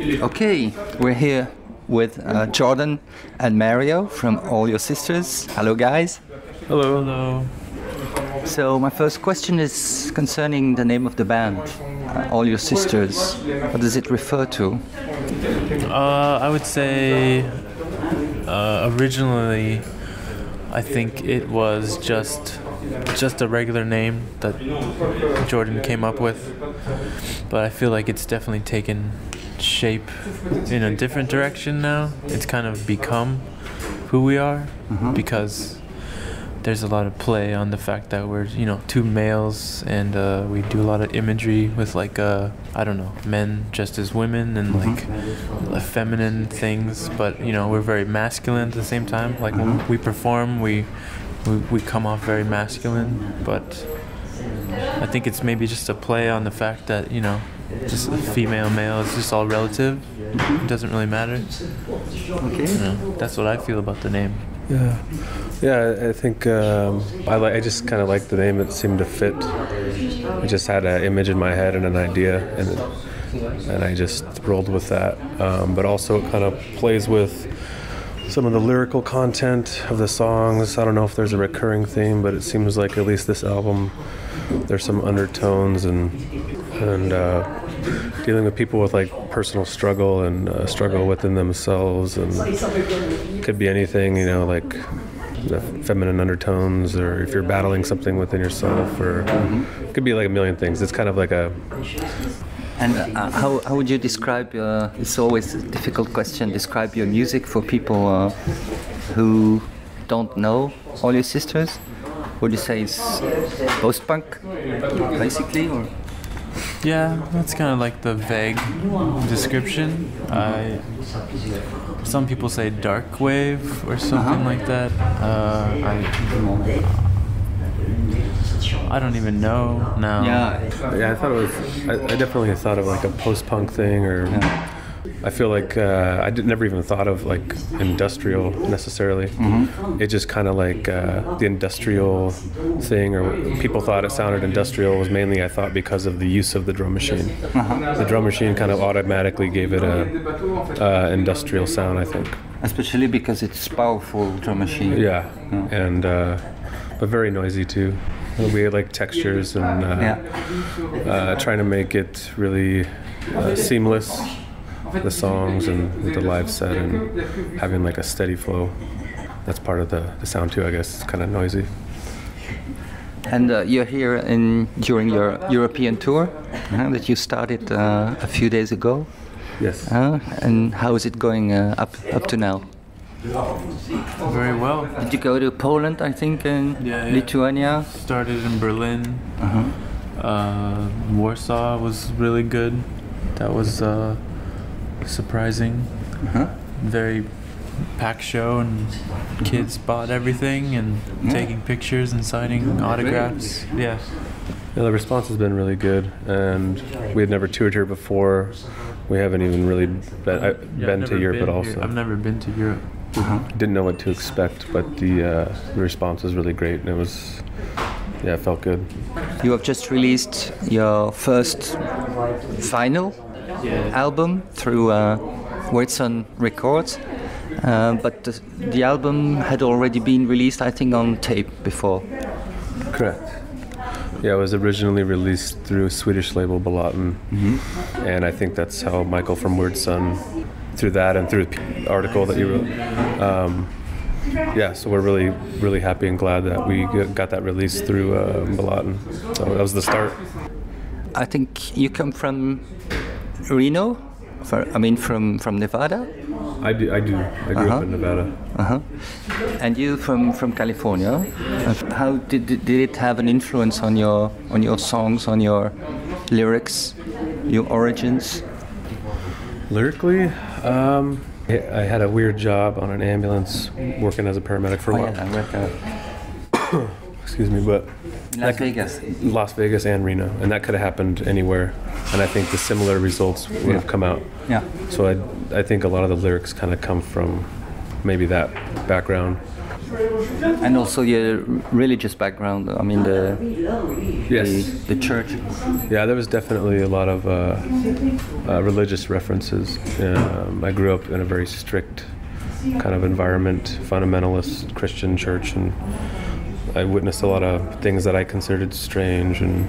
Okay, we're here with Jordan and Mario from All Your Sisters. Hello, guys. Hello. Hello. So my first question is concerning the name of the band, All Your Sisters. What does it refer to? I would say originally, I think it was just a regular name that Jordan came up with, but I feel like it's definitely taken shape in a different direction now. It's kind of become who we are because there's a lot of play on the fact that we're, two males, and we do a lot of imagery with men dressed as women and feminine things, but we're very masculine at the same time. Like when we perform, we come off very masculine, but I think it's maybe just a play on the fact that just a female, male, it's just all relative. It doesn't really matter. Okay. That's what I feel about the name. Yeah, I think I just kind of liked the name. It seemed to fit. I just had an image in my head and an idea, and I just rolled with that. But also it kind of plays with some of the lyrical content of the songs. I don't know if there's a recurring theme, but it seems like at least this album, there's some undertones and dealing with people with personal struggle and struggle within themselves, and it could be anything, like the feminine undertones, or if you're battling something within yourself, or it could be like a million things. It's kind of like a... And how would you describe it's always a difficult question, describe your music for people who don't know All Your Sisters? Would you say it's post-punk, basically, or? Yeah, that's kind of like the vague description. Some people say dark wave or something like that. I don't even know now. Yeah, I thought it was. I definitely thought of like a post-punk thing, or I feel like I never even thought of like industrial necessarily. It just kind of like the industrial thing, or people thought it sounded industrial, was mainly, I thought, because of the use of the drum machine. The drum machine kind of automatically gave it a industrial sound, I think. Especially because it's powerful drum machine. Yeah. And but very noisy too. We had like textures and trying to make it really seamless, the songs and the live set, and having like a steady flow. That's part of the sound too, I guess. It's kind of noisy. And you're here during your European tour that you started a few days ago. Yes. And how is it going up to now? Very well. Did you go to Poland, I think, and Lithuania? Started in Berlin. Warsaw was really good. That was surprising. Very packed show, and kids bought everything and taking pictures and signing autographs. Yeah, the response has been really good, and we had never toured here before. We haven't even really been to Europe at all. So I've never been to Europe. Didn't know what to expect, but the response was really great, and it felt good. You have just released your first vinyl album through Weyrd Records, but the album had already been released, I think, on tape before. Correct. Yeah, it was originally released through a Swedish label, Bellaten, and I think that's how Michael from Weyrd, through that and through the article that you wrote. So we're really, really happy and glad that we got that released through Bellaten. So that was the start. I think you come from Reno, from Nevada? I do. I grew up in Nevada. And you from California. How did it have an influence on your songs, on your lyrics, your origins? Lyrically, I had a weird job on an ambulance working as a paramedic for a while. Yeah, I read that. Excuse me, but Las Vegas and Reno, and that could have happened anywhere, and I think the similar results would have come out. Yeah. So I think a lot of the lyrics kind of come from maybe that background. And also your religious background. I mean Yes. the church. Yeah, there was definitely a lot of religious references. I grew up in a very strict kind of environment, fundamentalist Christian church, and I witnessed a lot of things that I considered strange, and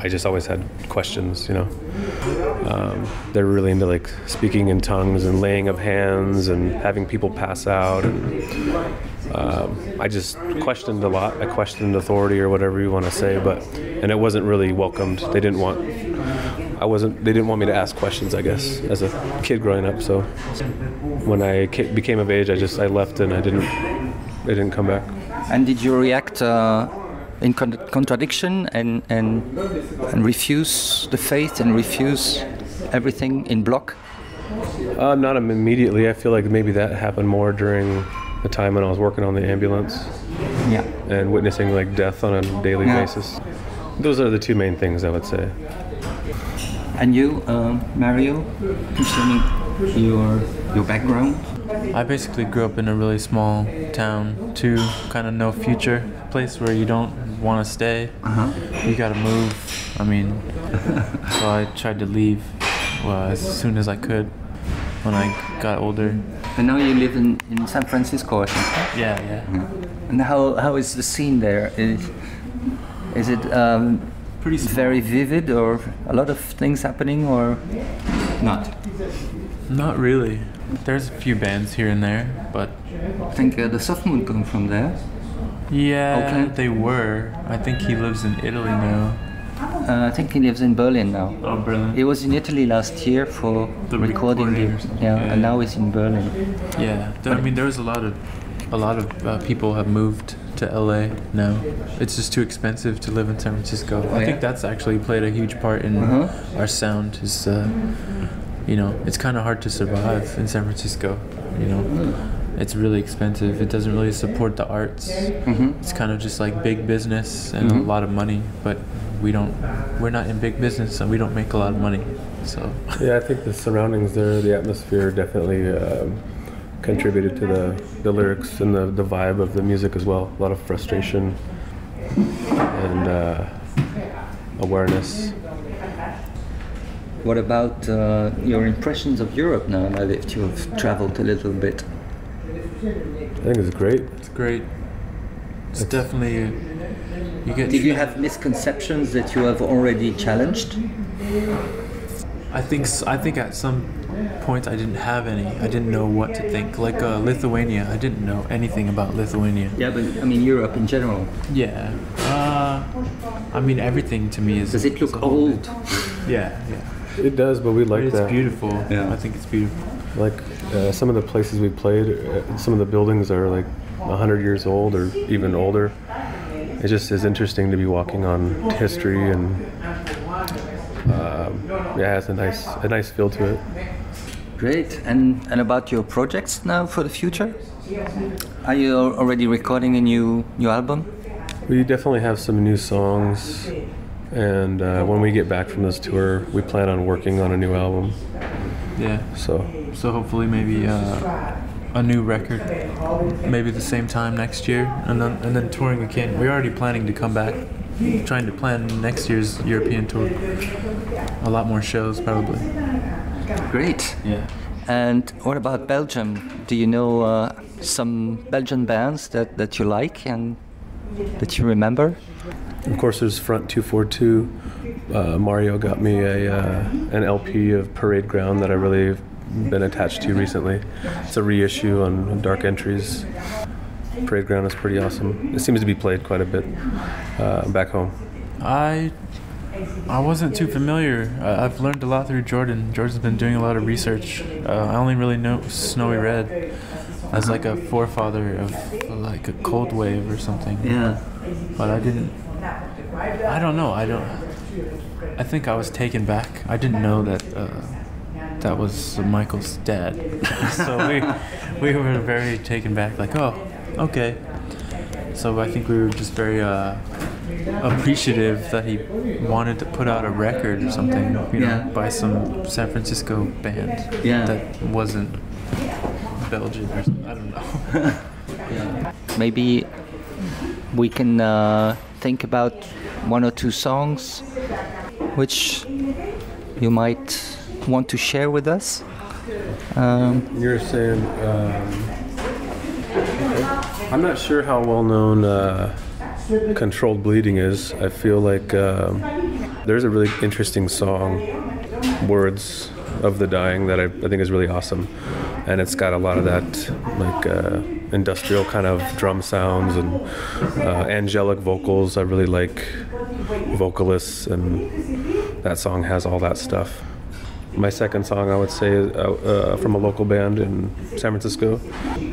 I just always had questions, you know. They're really into like speaking in tongues and laying of hands and having people pass out, and I just questioned a lot. I questioned authority or whatever you want to say, and it wasn't really welcomed. They didn't want me to ask questions, I guess, as a kid growing up. So when I became of age, I left and I didn't come back. And did you react in contradiction and refuse the faith and refuse everything in block? Not immediately. I feel like maybe that happened more during the time when I was working on the ambulance. Yeah. And witnessing like death on a daily basis. Those are the two main things I would say. And you, Mario, concerning your background? I basically grew up in a really small town, too, kind of no future place where you don't want to stay. You got to move. I mean, so I tried to leave as soon as I could when I got older. And now you live in San Francisco, I think. Yeah. And how is the scene there? Is it Pretty small. very vivid, or a lot of things happening, or not? Not really. There's a few bands here and there, but I think the Soft Moon come from there. yeah, Oakland? they were. I think he lives in Italy now. I think he lives in Berlin now. Oh, Berlin. He was in Italy last year for The recording. recording or something. Yeah. And now he's in Berlin. Yeah, I mean, there's a lot of people have moved to LA now. It's just too expensive to live in San Francisco. I think that's actually played a huge part in our sound. Is it's kind of hard to survive in San Francisco. It's really expensive. It doesn't really support the arts. It's kind of just like big business and a lot of money, but we're not in big business and we don't make a lot of money. So Yeah, I think the surroundings there, the atmosphere definitely contributed to the lyrics and the vibe of the music as well. A lot of frustration and awareness. What about your impressions of Europe now that you have traveled a little bit? I think it's great. it's great. It's definitely you get. Did you have misconceptions that you have already challenged? I think at some points I didn't have any. I didn't know what to think. Like Lithuania, I didn't know anything about Lithuania. Yeah, but I mean Europe in general. Yeah. I mean, everything to me is. Does it look old? Yeah. It does, but we like It's that. beautiful. Yeah. I think it's beautiful. Like some of the places we played, some of the buildings are like 100 years old or even older. It just is interesting to be walking on history, and it has a nice feel to it. Great. And about your projects now for the future? Are you already recording a new album? We definitely have some new songs, and when we get back from this tour, we plan on working on a new album. Yeah. So hopefully maybe a new record, maybe the same time next year, and then touring again. We're already planning to come back, trying to plan next year's European tour. A lot more shows probably. Great. Yeah. And what about Belgium? Do you know some Belgian bands that you like and that you remember? Of course, there's Front 242. Mario got me an LP of Parade Ground that I really been attached to recently. It's a reissue on Dark Entries. Parade Ground is pretty awesome. It seems to be played quite a bit back home. I wasn't too familiar. I've learned a lot through Jordan. Jordan's been doing a lot of research. I only really know Snowy Red as like a forefather of like a cold wave or something. Yeah. But I don't know. I think I was taken back. I didn't know that that was Michael's dad. So we were very taken back, like, oh, okay. So I think we were just very appreciative that he wanted to put out a record or something, by some San Francisco band that wasn't Belgian or something. I don't know. maybe we can think about one or two songs which you might want to share with us. You're saying, I'm not sure how well known Controlled Bleeding is. I feel like there's a really interesting song, Words of the Dying, that I think is really awesome. And it's got a lot of that like industrial kind of drum sounds and angelic vocals. I really like vocalists, and that song has all that stuff. My second song, I would say, is from a local band in San Francisco,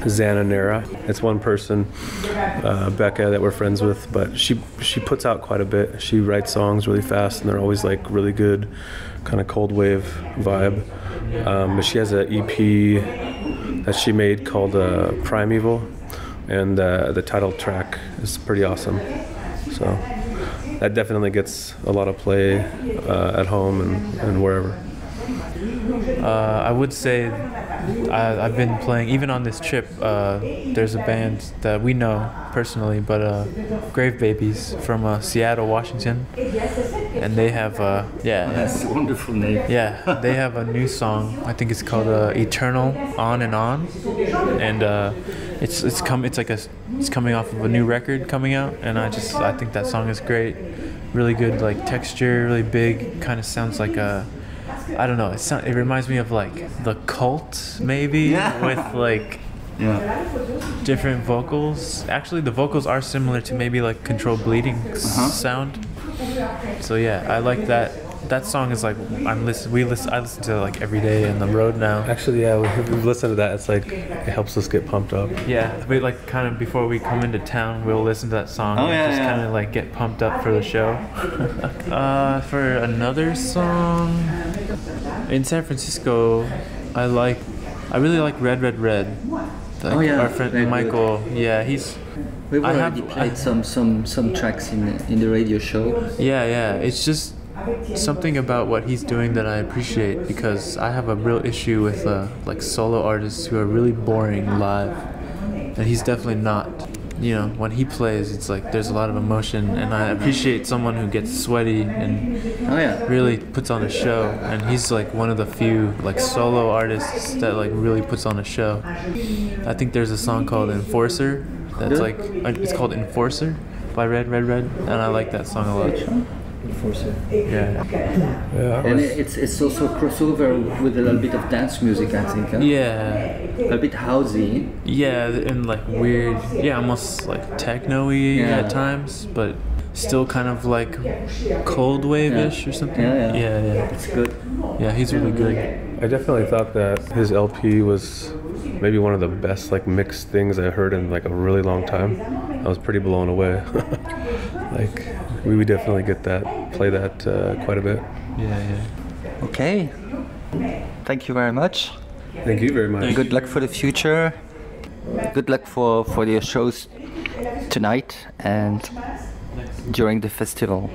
Zananera. It's one person, Becca, that we're friends with, but she puts out quite a bit. She writes songs really fast, and they're always like really good, kind of cold wave vibe. But she has an EP that she made called Primeval, and the title track is pretty awesome. So that definitely gets a lot of play at home and wherever. I would say I've been playing, even on this trip, there's a band that we know personally, but Grave Babies from Seattle, Washington. And they have, That's a wonderful name. Yeah, they have a new song. I think it's called Eternal On and On. And it's coming off of a new record coming out. And I think that song is great. Really good, like texture, really big, kind of sounds like I don't know. It reminds me of like The Cult, maybe, with like different vocals. Actually, the vocals are similar to maybe like Controlled Bleeding sound. So yeah, I like that. That song is like I listen to it like every day on the road now. Actually, yeah, we've listened to that. It's like it helps us get pumped up. Yeah, we like kind of before we come into town, we'll listen to that song and kind of like get pumped up for the show. For another song, in San Francisco, I really like Red Red Red. Our friend Michael. Good. Yeah, We've already played some tracks in the radio show. Yeah. It's just something about what he's doing that I appreciate, because I have a real issue with like solo artists who are really boring live, and he's definitely not. You know, when he plays, it's like there's a lot of emotion, and I appreciate someone who gets sweaty and really puts on a show. And he's like one of the few like solo artists that like really puts on a show. I think there's a song called Enforcer that's like it's called Enforcer by Red Red Red, and I like that song a lot. Enforcer. Yeah. And it's also crossover with a little bit of dance music, I think. Huh? Yeah. A bit housey. Yeah, and like weird. Yeah, almost like techno-y at times, but still kind of like cold wave-ish or something. Yeah. It's good. Yeah, he's really good. I definitely thought that his LP was maybe one of the best like mixed things I heard in like a really long time. I was pretty blown away. Like we would definitely play that quite a bit. Yeah. Okay. Thank you very much. Thank you very much. Good luck for the future. Good luck for your shows tonight and during the festival.